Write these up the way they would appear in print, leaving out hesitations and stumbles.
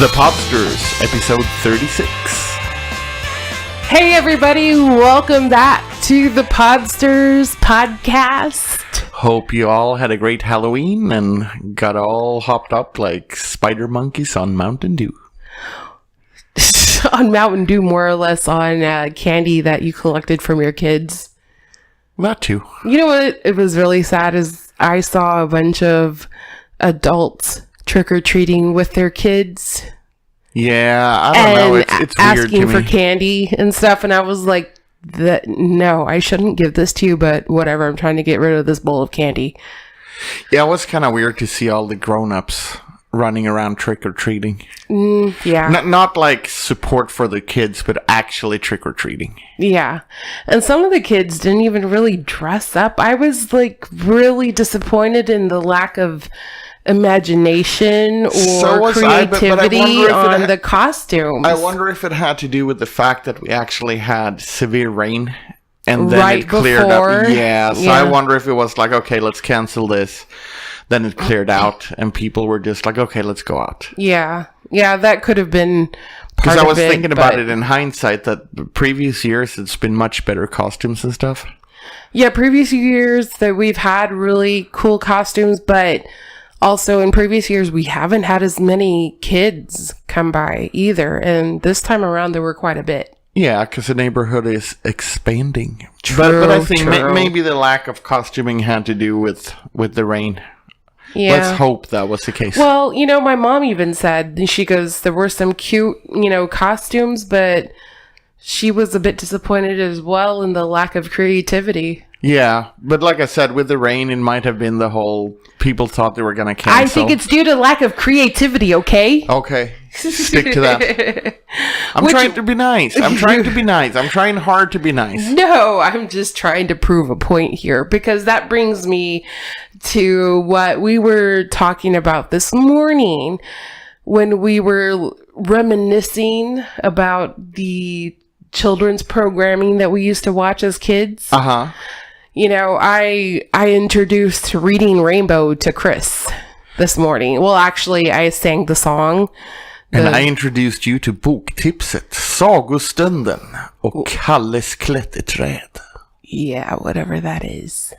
The Podsters, episode 36. Hey everybody, welcome back to the Podsters podcast. Hope you all had a great Halloween and got all hopped up like spider monkeys on Mountain Dew. On Mountain Dew, more or less, on candy that you collected from your kids. That too. You know what? It was really sad is I saw a bunch of adults trick-or-treating with their kids. Yeah, I don't know. It's weird to me. Asking for candy and stuff, and I was like, no, I shouldn't give this to you, but whatever, I'm trying to get rid of this bowl of candy. Yeah, it was kind of weird to see all the grown-ups running around trick-or-treating. Yeah. Not like support for the kids, but actually trick-or-treating. Yeah. And some of the kids didn't even really dress up. I was like really disappointed in the lack of imagination or creativity on the costumes. I wonder if it had to do with the fact that we actually had severe rain and then it cleared up. Yeah, so I wonder if it was like, okay, let's cancel this. Then it cleared out and people were just like, okay, let's go out. Yeah. Yeah, that could have been part of it. Because I was thinking about it in hindsight that previous years it's been much better costumes and stuff. Yeah, previous years that we've had really cool costumes, but also, in previous years, we haven't had as many kids come by either. And this time around, there were quite a bit. Yeah, because the neighborhood is expanding. But I think maybe the lack of costuming had to do with the rain. Yeah. Let's hope that was the case. Well, you know, my mom even said, she goes, there were some cute, costumes, but she was a bit disappointed as well in the lack of creativity. Yeah, but like I said, with the rain, it might have been the whole people thought they were going to cancel. I think it's due to lack of creativity, okay? Okay, stick to that. I'm trying to be nice. I'm trying hard to be nice. No, I'm just trying to prove a point here, because that brings me to what we were talking about this morning when we were reminiscing about the children's programming that we used to watch as kids. Uh-huh. You know, I introduced Reading Rainbow to Chris this morning. Well, actually, I sang the song. And I introduced you to boktipset, Sagostunden och Kalles klätterträd. Yeah, whatever that is.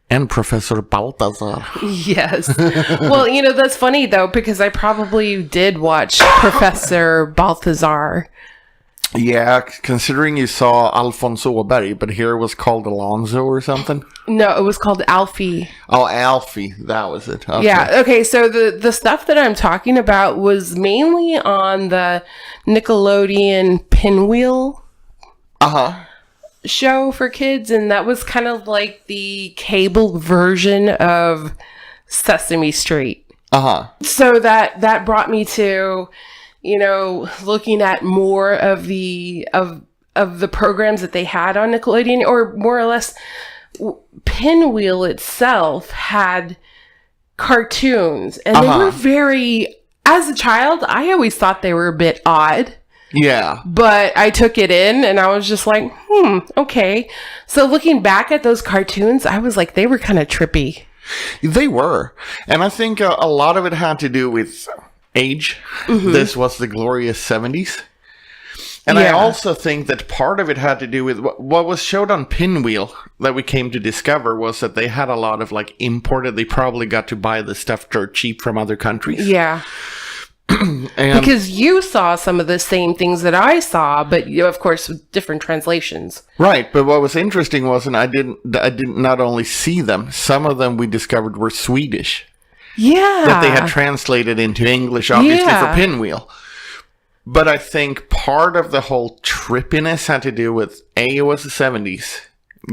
And Professor Balthazar. Yes. Well, that's funny, though, because I probably did watch Professor Balthazar. Yeah, considering you saw Alphonse Åberg, but here it was called Alonzo or something. No, it was called Alfie. Oh, Alfie, that was it. Okay. Yeah, okay, so the stuff that I'm talking about was mainly on the Nickelodeon Pinwheel show for kids, and that was kind of like the cable version of Sesame Street. So that brought me to looking at more of the programs that they had on Nickelodeon, or more or less, Pinwheel itself had cartoons, and they were very, as a child, I always thought they were a bit odd. Yeah. But I took it in, and I was just like, okay. So looking back at those cartoons, I was like, they were kind of trippy. They were. And I think a lot of it had to do with age. Mm-hmm. This was the glorious 70s. And I also think that part of it had to do with what was showed on Pinwheel that we came to discover was that they had a lot of imported. They probably got to buy the stuff dirt cheap from other countries. Yeah. Because you saw some of the same things that I saw, but of course with different translations. Right, but what was interesting was, and I didn't not only see them, some of them we discovered were Swedish. Yeah. That they had translated into English, obviously, for Pinwheel. But I think part of the whole trippiness had to do with, A, it was the 70s.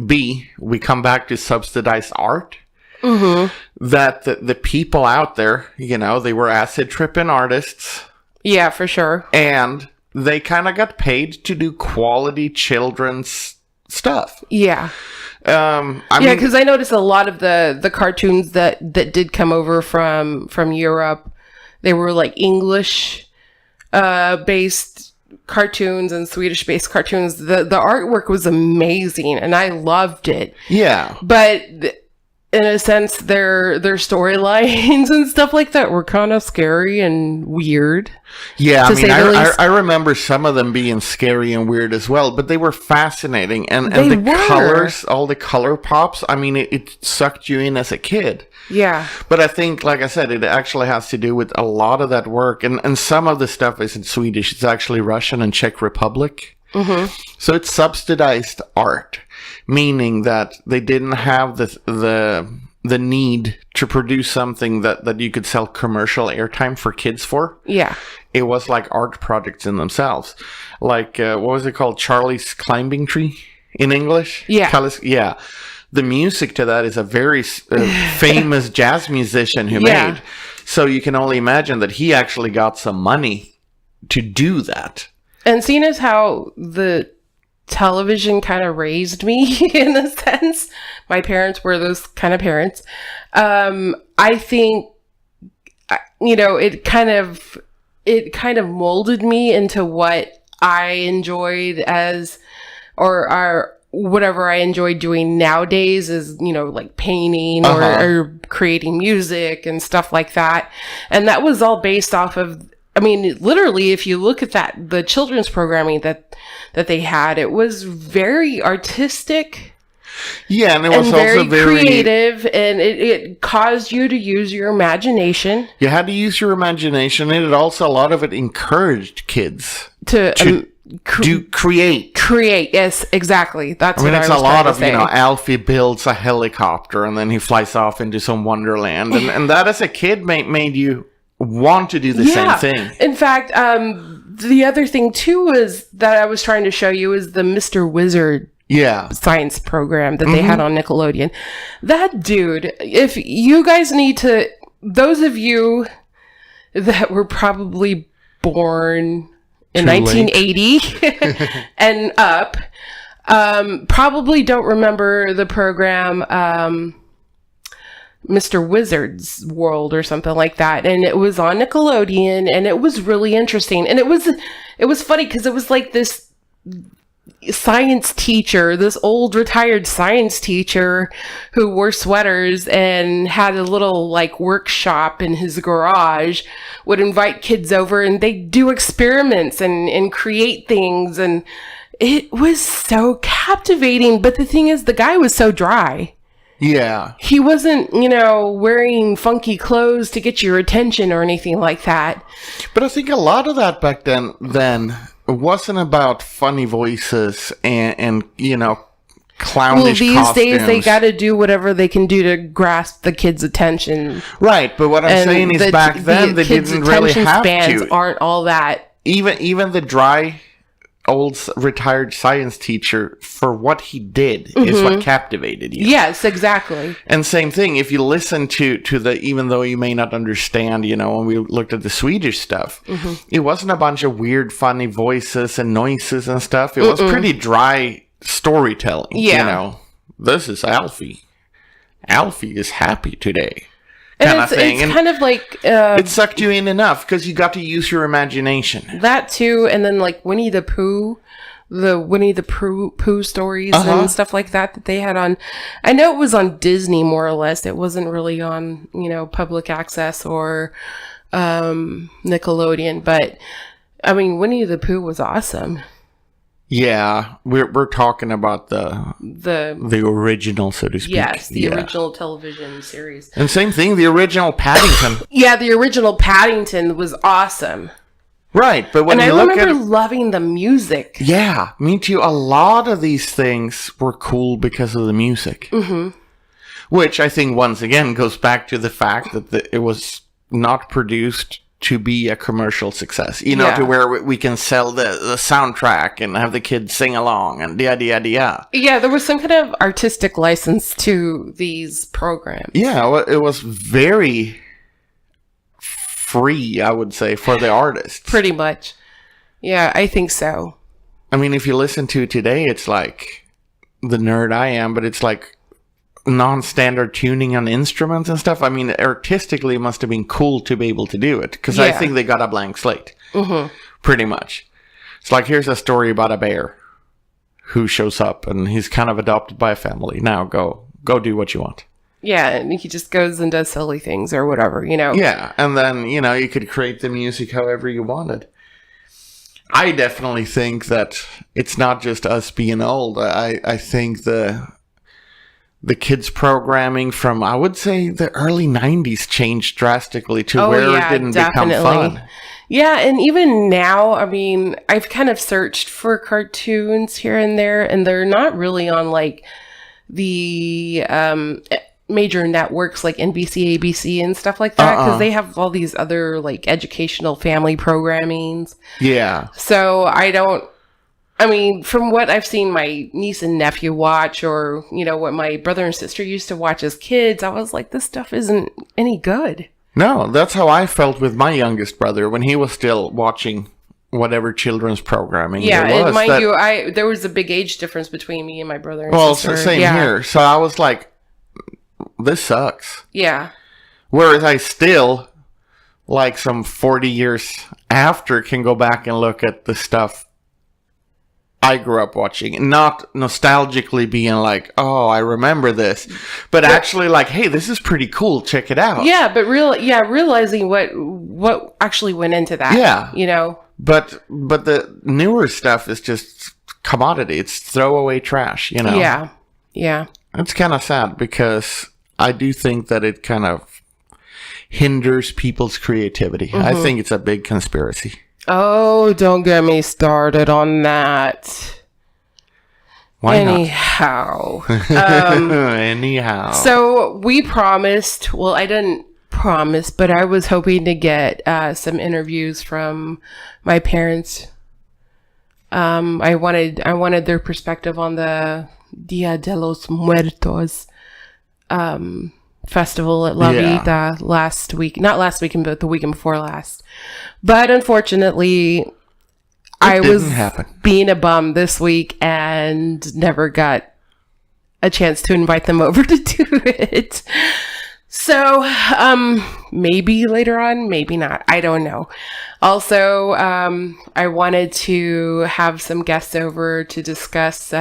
B, we come back to subsidized art. Mm-hmm. That the people out there, they were acid tripping artists. Yeah, for sure. And they kind of got paid to do quality children's stuff. Yeah. Because I noticed a lot of the cartoons that did come over from Europe, they were like English based cartoons and Swedish based cartoons. The artwork was amazing and I loved it. Yeah. But in a sense, their storylines and stuff like that were kind of scary and weird. Yeah, I mean, I remember some of them being scary and weird as well, but they were fascinating. And the colors, all the color pops, I mean, it sucked you in as a kid. Yeah. But I think, like I said, it actually has to do with a lot of that work. And some of the stuff isn't Swedish. It's actually Russian and Czech Republic. Mm-hmm. So it's subsidized art, meaning that they didn't have the need to produce something that you could sell commercial airtime for kids for. Yeah. It was like art projects in themselves. Like, what was it called? Charlie's Climbing Tree in English? Yeah. Yeah. The music to that is a very famous jazz musician who made. So you can only imagine that he actually got some money to do that. And seeing as how the television kind of raised me in a sense, my parents were those kind of parents. I think, it kind of molded me into what I enjoyed or whatever I enjoy doing nowadays is, like painting or creating music and stuff like that. And that was all based off of, I mean, literally, if you look at the children's programming that they had, it was very artistic. Yeah, and it was also very creative, and it caused you to use your imagination. You had to use your imagination, and a lot of it encouraged kids to create. Create, yes, exactly. That's what I was it's a lot of, say. Alfie builds a helicopter, and then he flies off into some wonderland, and that as a kid made you want to do the same thing. In fact, the other thing too is that I was trying to show you is the Mr. Wizard science program that they had on Nickelodeon. That dude, if you guys need to, those of you that were probably born in 1980 and up, probably don't remember the program Mr. Wizard's World or something like that, and it was on Nickelodeon, and it was really interesting, and it was funny because it was like this science teacher, this old retired science teacher who wore sweaters and had a little like workshop in his garage, would invite kids over and they'd do experiments and create things, and it was so captivating. But the thing is, the guy was so dry. Yeah. He wasn't, wearing funky clothes to get your attention or anything like that. But I think a lot of that back then it wasn't about funny voices and clownish these costumes. days they got to do whatever they can do to grasp the kids' attention. Right, but what I'm saying is back then they didn't really have spans to. Aren't all that. Even the dry old retired science teacher, for what he did is what captivated you. Yes, exactly. And same thing, if you listen to the, even though you may not understand, when we looked at the Swedish stuff, it wasn't a bunch of weird, funny voices and noises and stuff. It was pretty dry storytelling. Yeah. This is Alfie. Alfie is happy today. And it's kind of like... it sucked you in enough because you got to use your imagination. That too, and then like Winnie the Pooh stories and stuff like that they had on... I know it was on Disney, more or less. It wasn't really on, public access or Nickelodeon. But, I mean, Winnie the Pooh was awesome. Yeah, we're talking about the original, so to speak. Yes, the original television series. And same thing, the original Paddington. Yeah, the original Paddington was awesome. Right, but when I look at remember loving the music. Yeah, me too. A lot of these things were cool because of the music. Mm-hmm. Which I think, once again, goes back to the fact that it was not produced to be a commercial success, to where we can sell the soundtrack and have the kids sing along and yada. Yeah, there was some kind of artistic license to these programs. Yeah, it was very free, I would say, for the artists. Pretty much. Yeah, I think so. I mean, if you listen to it today, it's like the nerd I am, but it's like non-standard tuning on instruments and stuff. I mean, artistically, it must have been cool to be able to do it, because I think they got a blank slate. Pretty much. It's like, here's a story about a bear who shows up, and he's kind of adopted by a family. Now, go do what you want. Yeah, and he just goes and does silly things or whatever, Yeah, and then, you could create the music however you wanted. I definitely think that it's not just us being old. I think the kids programming from, I would say, the early 90s changed drastically to where it didn't become fun. Yeah, and even now, I mean, I've kind of searched for cartoons here and there, and they're not really on, like, the major networks like NBC, ABC, and stuff like that, because they have all these other, like, educational family programmings. Yeah. So from what I've seen my niece and nephew watch, or, what my brother and sister used to watch as kids, I was like, this stuff isn't any good. No, that's how I felt with my youngest brother when he was still watching whatever children's programming there was. Yeah, and mind you, there was a big age difference between me and my brother and sister. Well, same here. So I was like, this sucks. Yeah. Whereas I still, like some 40 years after, can go back and look at the stuff I grew up watching, not nostalgically being like, oh, I remember this, but actually like, hey, this is pretty cool. Check it out. Yeah, but realizing what actually went into that. Yeah, But the newer stuff is just commodity. It's throwaway trash. Yeah, yeah. It's kind of sad because I do think that it kind of hinders people's creativity. Mm-hmm. I think it's a big conspiracy. Oh, don't get me started on that. Why Anyhow. Anyhow. So we promised, well, I didn't promise, but I was hoping to get some interviews from my parents. I wanted their perspective on the Dia de los Muertos festival at La Vida last week. Not last weekend, but the weekend before last. But unfortunately, I was being a bum this week and never got a chance to invite them over to do it. So, maybe later on, maybe not. I don't know. Also, I wanted to have some guests over to discuss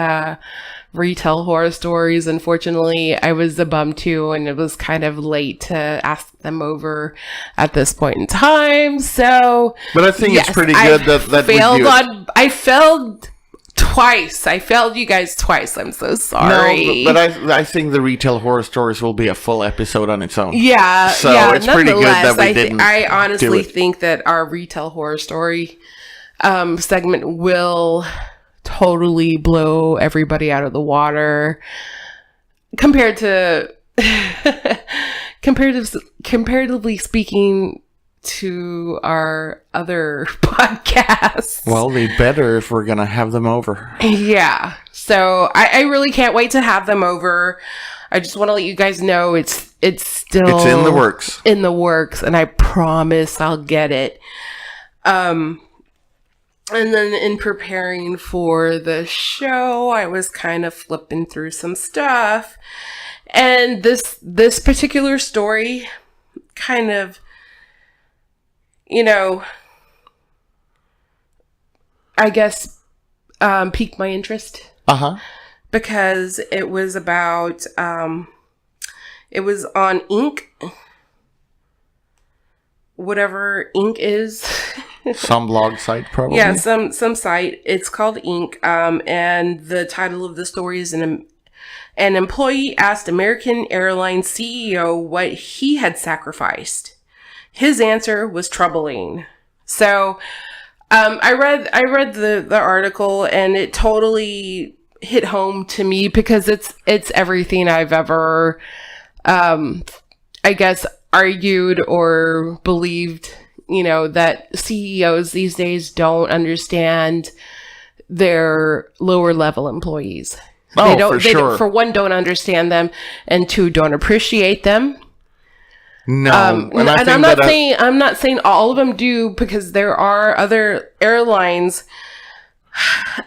retail horror stories. Unfortunately, I was a bum too, and it was kind of late to ask them over at this point in time. So, but I think it's pretty good that failed we do it. I failed twice. I failed you guys twice. I'm so sorry. No, but I think the retail horror stories will be a full episode on its own. Yeah, so it's pretty good that we didn't. I honestly think that our retail horror story segment will totally blow everybody out of the water compared to comparatively speaking to our other podcasts. Well, they better if we're gonna have them over. Yeah, so I really can't wait to have them over. I just want to let you guys know it's still in the works, and I promise I'll get it. And then in preparing for the show, I was kind of flipping through some stuff. And this particular story kind of, I guess, piqued my interest. Uh-huh. Because it was about, it was on Ink. Whatever Ink is. Some blog site, probably. Yeah, some site. It's called Ink. And the title of the story is an employee asked American Airlines CEO what he had sacrificed. His answer was troubling. So, I read the article, and it totally hit home to me because it's everything I've ever, I guess, argued or believed. That CEOs these days don't understand their lower level employees. For one, don't understand them, and two, don't appreciate them. No, and I'm not saying all of them do, because there are other airlines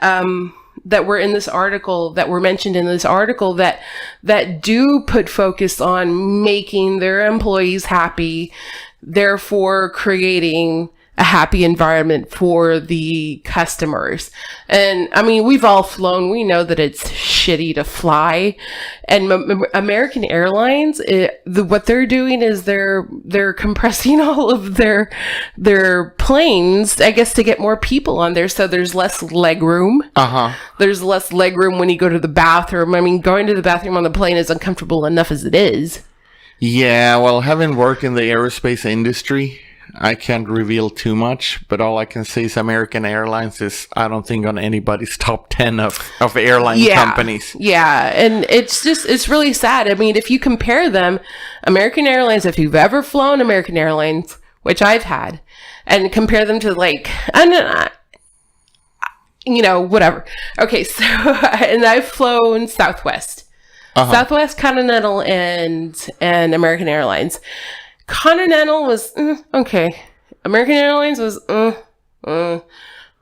that were in this article, that were mentioned in this article, that do put focus on making their employees happy, therefore creating a happy environment for the customers. And I mean, we've all flown. We know that it's shitty to fly. And American Airlines, what they're doing is they're compressing all of their planes, I guess, to get more people on there. So there's less leg room. There's less leg room when you go to the bathroom. I mean, going to the bathroom on the plane is uncomfortable enough as it is. Yeah, well, having worked in the aerospace industry, I can't reveal too much, but all I can say is American Airlines is, I don't think, on anybody's top 10 of airline companies. Yeah, and it's really sad. I mean, if you compare them, American Airlines, if you've ever flown American Airlines, which I've had, and compare them to whatever. Okay, so, and I've flown Southwest. Southwest, Continental, and American Airlines. Continental was okay. American Airlines was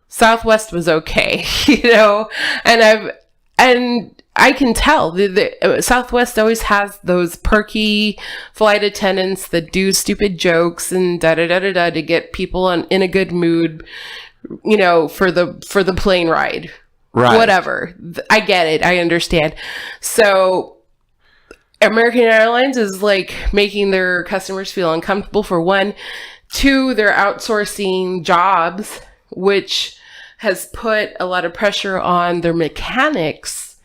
Southwest was okay, and I can tell the Southwest always has those perky flight attendants that do stupid jokes and to get people in a good mood, for the plane ride. Right. Whatever. I get it. I understand. So American Airlines is like making their customers feel uncomfortable, for one. Two, they're outsourcing jobs, which has put a lot of pressure on their mechanics,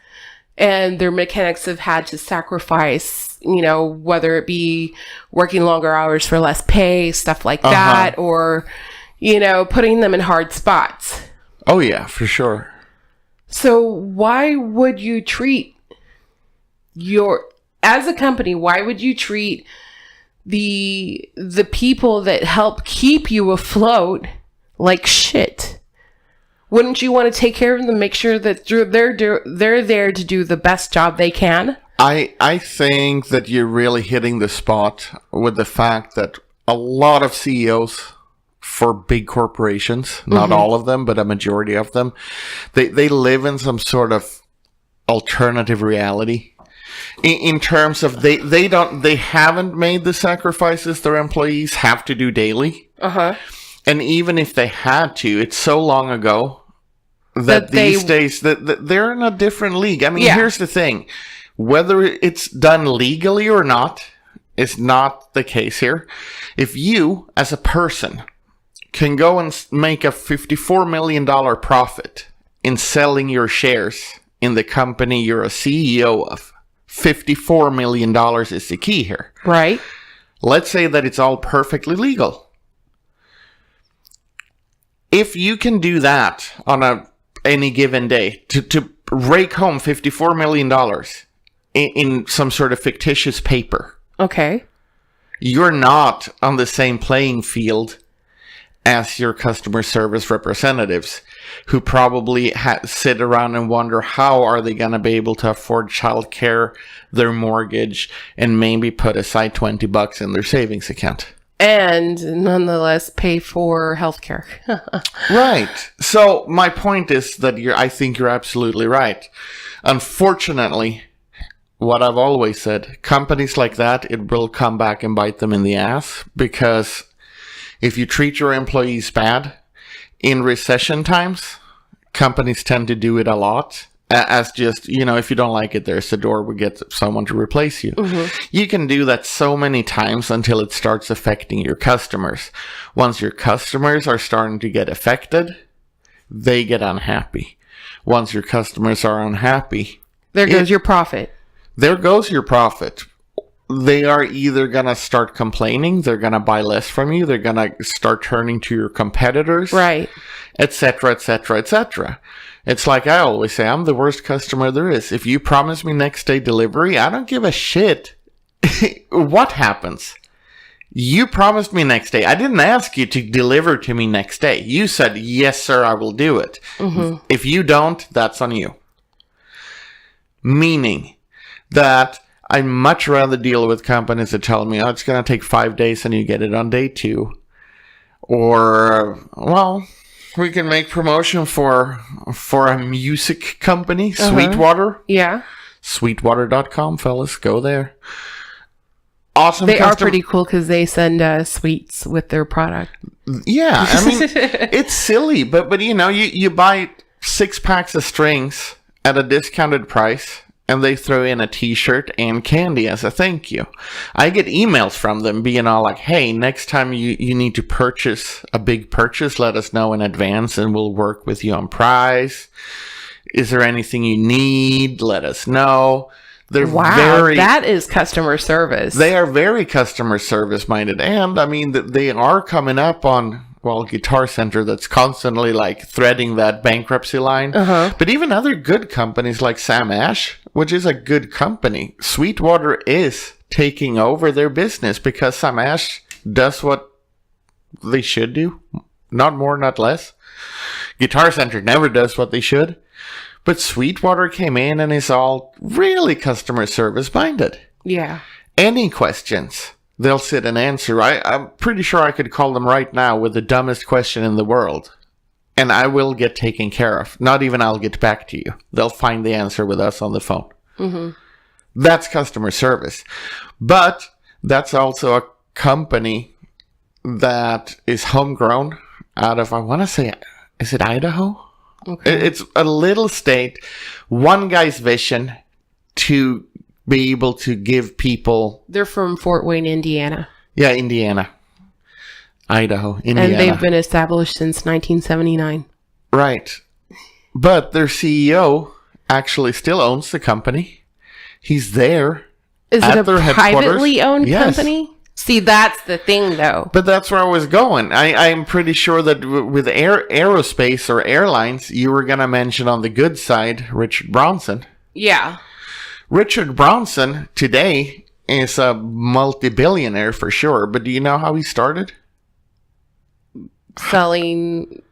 and their mechanics have had to sacrifice, whether it be working longer hours for less pay, stuff like that, or, putting them in hard spots. Oh yeah, for sure. So why would you treat as a company, why would you treat the people that help keep you afloat like shit? Wouldn't you want to take care of them, make sure that they're there to do the best job they can? I think that you're really hitting the spot with the fact that a lot of CEOs for big corporations, not all of them, but a majority of them, they live in some sort of alternative reality. In terms of they haven't made the sacrifices their employees have to do daily. And even if they had to, it's so long ago that these days that they're in a different league. I mean, here's the thing. Whether it's done legally or not is not the case here. If you, as a person, can go and make a $54 million profit in selling your shares in the company you're a CEO of, $54 million is the key here. Right. Let's say that it's all perfectly legal. If you can do that on any given day, to rake home $54 million in some sort of fictitious paper. Okay. You're not on the same playing field as your customer service representatives, who probably sit around and wonder how are they going to be able to afford childcare, their mortgage, and maybe put aside $20 in their savings account. And nonetheless pay for healthcare. Right. So my point is that I think you're absolutely right. Unfortunately, what I've always said, companies like that, it will come back and bite them in the ass, because if you treat your employees bad in recession times, companies tend to do it a lot. As just, if you don't like it, there's a door, we get someone to replace you. You can do that so many times until it starts affecting your customers. Once your customers are starting to get affected, they get unhappy. Once your customers are unhappy, there goes your profit. There goes your profit. They are either going to start complaining, they're going to buy less from you, they're going to start turning to your competitors, right, etc., etc., etc. It's like I always say, I'm the worst customer there is. If you promise me next day delivery, I don't give a shit what happens. You promised me next day. I didn't ask you to deliver to me next day. You said, yes, sir, I will do it. If you don't, that's on you. Meaning that I'd much rather deal with companies that tell me, it's going to take 5 days and you get it on day 2. Or, well, we can make promotion for a music company, Sweetwater. Yeah. Sweetwater.com, fellas. Go there. awesome. They are pretty cool because they send sweets with their product. Yeah, I mean, it's silly, but you buy 6 packs of strings at a discounted price, and they throw in a t-shirt and candy as a thank you. I get emails from them being all like, hey, next time you need to purchase a big purchase, let us know in advance and we'll work with you on price. Is there anything you need? Let us know. That is customer service. They are very customer service minded. And I mean, they are coming up on, Guitar Center that's constantly like threading that bankruptcy line. But even other good companies like Sam Ash, which is a good company, Sweetwater is taking over their business because Sam Ash does what they should do. Not more, not less. Guitar Center never does what they should. But Sweetwater came in and is all really customer service minded. Yeah. Any questions, they'll sit and answer. I'm pretty sure I could call them right now with the dumbest question in the world. And I will get taken care of. Not even I'll get back to you. They'll find the answer with us on the phone. Mm-hmm. That's customer service. But that's also a company that is homegrown out of, I want to say, is it Idaho? Okay. It's a little state, one guy's vision to be able to give people... They're from Fort Wayne, Indiana. Yeah, Indiana. Idaho, Indiana. And they've been established since 1979. Right. But their CEO actually still owns the company. He's there. Is it a privately owned company? See, that's the thing, though. But that's where I was going. I'm pretty sure that with aerospace or airlines, you were going to mention on the good side, Richard Branson. Yeah. Richard Branson today is a multi-billionaire for sure. But do you know how he started? Selling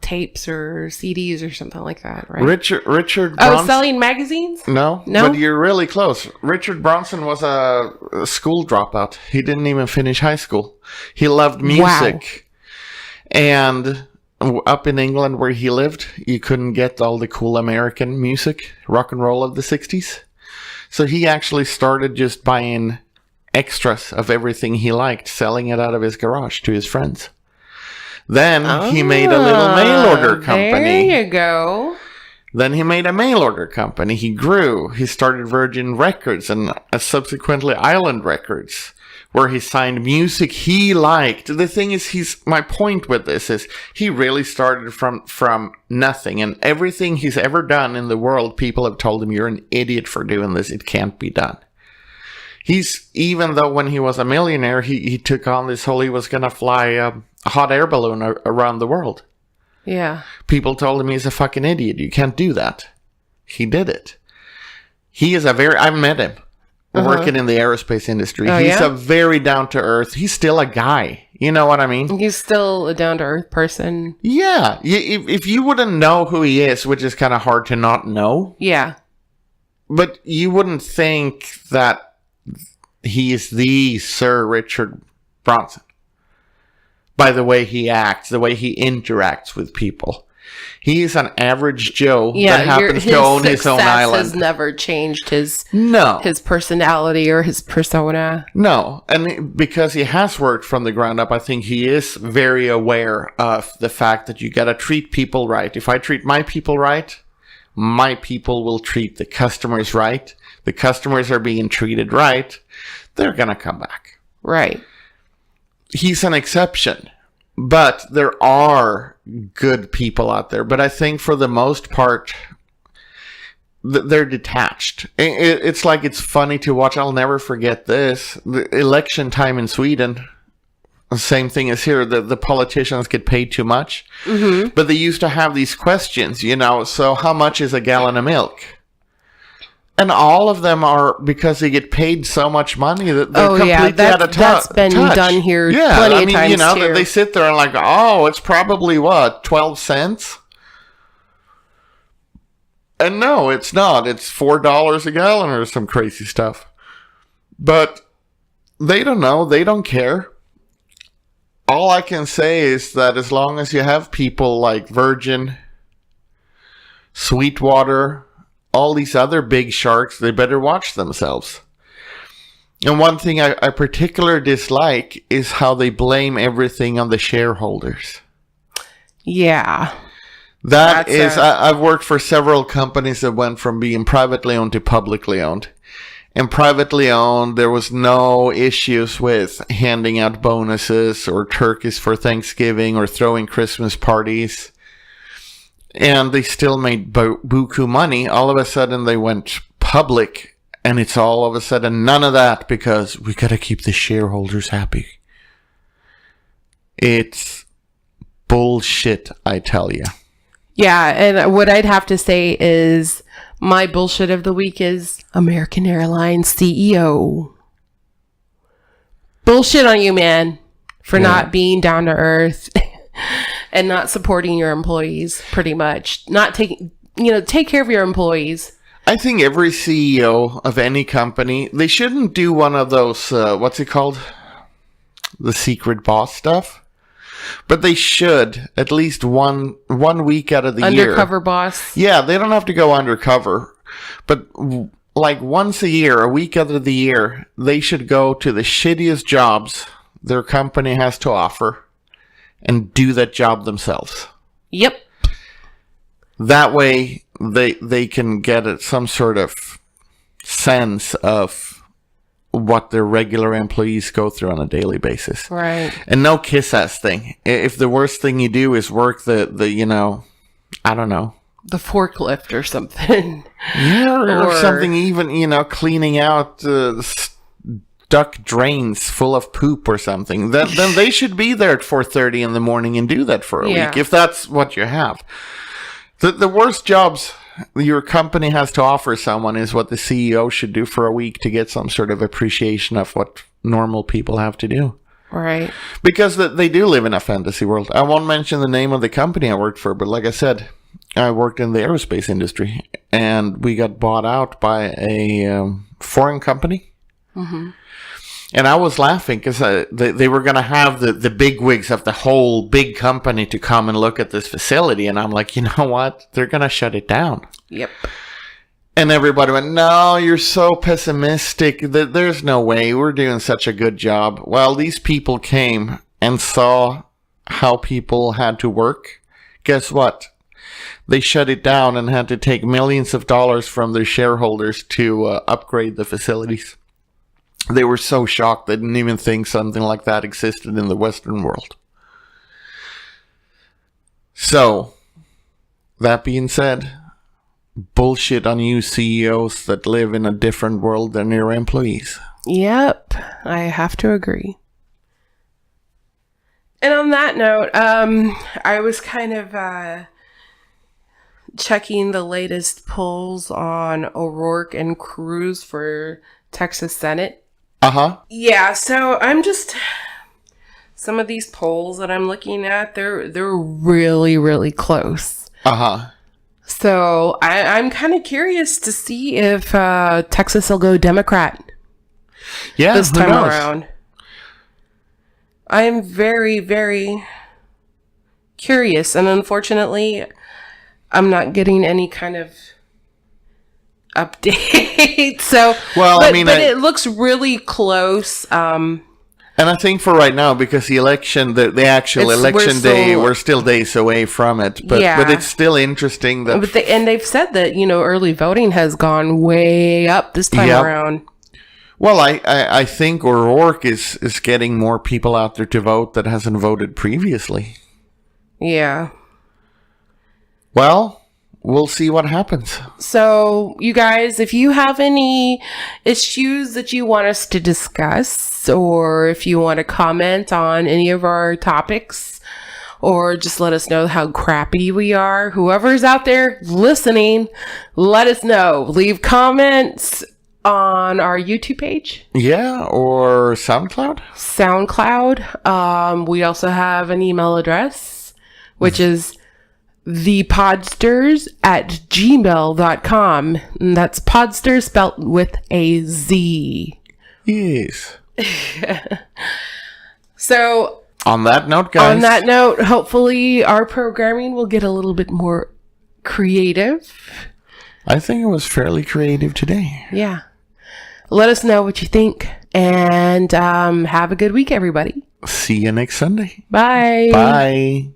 tapes or CDs or something like that, right? Richard Branson. Oh, selling magazines? No, but you're really close. Richard Branson was a school dropout. He didn't even finish high school. He loved music. Wow. And up in England where he lived, you couldn't get all the cool American music, rock and roll of the 60s. So he actually started just buying extras of everything he liked, selling it out of his garage to his friends. Then he made a little mail order company. There you go. Then he made a mail order company. He grew. He started Virgin Records and subsequently Island Records, where he signed music he liked. The thing is, my point with this is he really started from nothing. And everything he's ever done in the world, people have told him, you're an idiot for doing this. It can't be done. Even though when he was a millionaire, he took on this whole, he was going to fly a hot air balloon around the world. Yeah. People told him he's a fucking idiot. You can't do that. He did it. He is I met him working in the aerospace industry. He's a very down-to-earth, he's still a guy. You know what I mean? He's still a down-to-earth person. Yeah. If you wouldn't know who he is, which is kind of hard to not know. Yeah. But you wouldn't think that he is the Sir Richard Branson. By the way he acts, the way he interacts with people. He's an average Joe that happens to own his own island. His success has never changed his personality or his persona. No, and because he has worked from the ground up, I think he is very aware of the fact that you got to treat people right. If I treat my people right, my people will treat the customers right. The customers are being treated right. They're going to come back. Right. He's an exception, but there are good people out there. But I think for the most part, they're detached. It's like, it's funny to watch. I'll never forget this. The election time in Sweden, the same thing as here. The politicians get paid too much. Mm-hmm. But they used to have these questions, so how much is a gallon of milk? And all of them are because they get paid so much money that they're completely out of touch. That's been done here plenty of times too. They sit there and like, it's probably 12 cents? And no, it's not. It's $4 a gallon or some crazy stuff. But they don't know. They don't care. All I can say is that as long as you have people like Virgin, Sweetwater, all these other big sharks, they better watch themselves. And one thing I particularly dislike is how they blame everything on the shareholders. Yeah. I've worked for several companies that went from being privately owned to publicly owned. And privately owned, there was no issues with handing out bonuses or turkeys for Thanksgiving or throwing Christmas parties. And they still made buku money. All of a sudden, they went public. And it's all of a sudden none of that because we got to keep the shareholders happy. It's bullshit, I tell you. Yeah, and what I'd have to say is my bullshit of the week is American Airlines CEO. Bullshit on you, man, for not being down to earth and not supporting your employees, pretty much. Not taking, take care of your employees. I think every CEO of any company, they shouldn't do one of those, what's it called? The secret boss stuff. But they should, at least one week out of the year. Undercover boss. Yeah, they don't have to go undercover. But like once a year, a week out of the year, they should go to the shittiest jobs their company has to offer and do that job themselves. Yep. That way, they can get some sort of sense of what their regular employees go through on a daily basis. Right. And no kiss-ass thing. If the worst thing you do is work the I don't know. The forklift or something. Yeah, or something even, cleaning out duck drains full of poop or something. Then they should be there at 4:30 in the morning and do that for a week, if that's what you have. The worst jobs your company has to offer someone is what the CEO should do for a week to get some sort of appreciation of what normal people have to do. Right. Because they do live in a fantasy world. I won't mention the name of the company I worked for, but like I said, I worked in the aerospace industry, and we got bought out by a foreign company. Mm-hmm. And I was laughing because they were going to have the big wigs of the whole big company to come and look at this facility. And I'm like, you know what? They're going to shut it down. Yep. And everybody went, no, you're so pessimistic. There's no way. We're doing such a good job. Well, these people came and saw how people had to work. Guess what? They shut it down and had to take millions of dollars from their shareholders to upgrade the facilities. They were so shocked they didn't even think something like that existed in the Western world. So, that being said, bullshit on you CEOs that live in a different world than your employees. Yep, I have to agree. And on that note, I was kind of checking the latest polls on O'Rourke and Cruz for Texas Senate. Uh-huh. Yeah, so I'm just... Some of these polls that I'm looking at, they're really, really close. Uh-huh. So I'm kind of curious to see if Texas will go Democrat this time around. I am very, very curious. And unfortunately, I'm not getting any kind of update. So, but it looks really close. And I think for right now, because the election, the actual election day, we're still days away from it. But it's still interesting that. And they've said that early voting has gone way up this time around. Well, I think O'Rourke is getting more people out there to vote that hasn't voted previously. Yeah. Well, we'll see what happens. So, you guys, if you have any issues that you want us to discuss, or if you want to comment on any of our topics, or just let us know how crappy we are, whoever's out there listening, let us know. Leave comments on our YouTube page. Yeah, or SoundCloud. We also have an email address, which is thepodsters@gmail.com. And that's podsters spelled with a Z. Yes. So, on that note, guys. Hopefully our programming will get a little bit more creative. I think it was fairly creative today. Yeah. Let us know what you think. And have a good week, everybody. See you next Sunday. Bye. Bye.